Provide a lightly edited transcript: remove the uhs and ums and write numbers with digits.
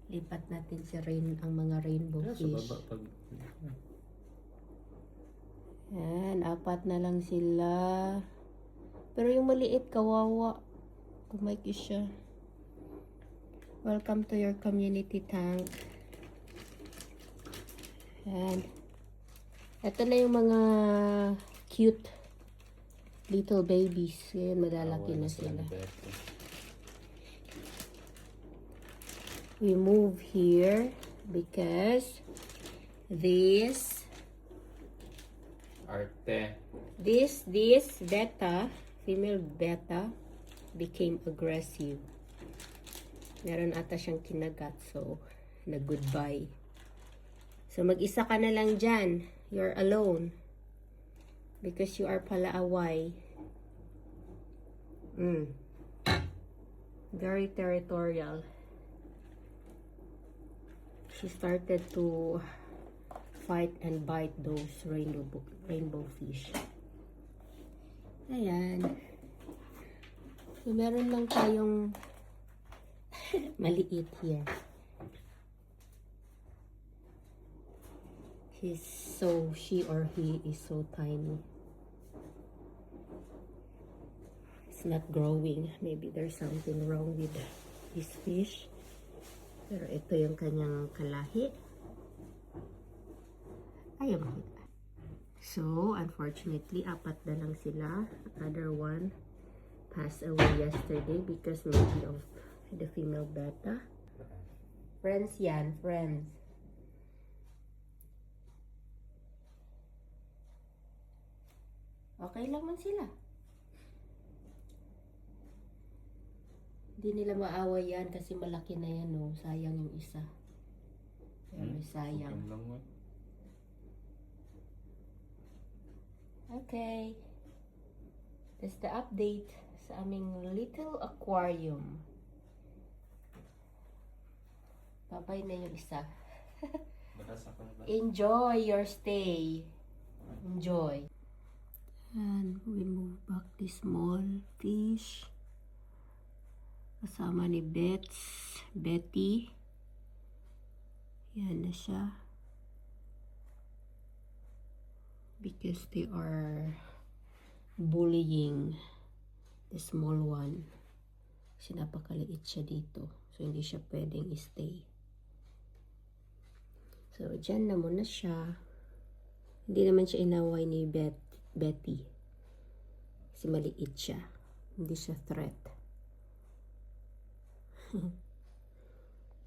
Lipat natin si ang mga rainbow fish. Yan, 4 na lang sila. Pero yung maliit, kawawa. Kumaikis siya. Welcome to your community tank. Yan. Ito na yung mga cute little babies. Yan, malalaki na sila. We move here because this beta, female beta, became aggressive. Meron ata siyang kinagat, so nag-goodbye. So mag-isa ka na lang dyan. You're alone. Because you are pala away. Very territorial. She started to fight and bite those rainbow fish. Ayan. So, meron lang tayong maliit here. She or he is so tiny. It's not growing. Maybe there's something wrong with this fish. Pero ito yung kanyang kalahi. Ayaw makita. So, unfortunately, 4 na lang sila. Other one passed away yesterday because maybe of the female beta. Friends yan, friends. Okay lang man sila. Hindi nila maaway yan kasi malaki na yan, no? Sayang yung isa. Pero sayang. Okay. That's the update sa aming little aquarium. Babay na yung isa. Enjoy your stay. Enjoy. And we move back the small fish. Kasama ni Betty. Yan na siya. Because they are bullying the small one. Kasi napakaliit siya dito. So, hindi siya pwedeng stay. So, dyan na muna siya. Hindi naman siya inaway ni Betty. Kasi maliit siya. Hindi siya threat.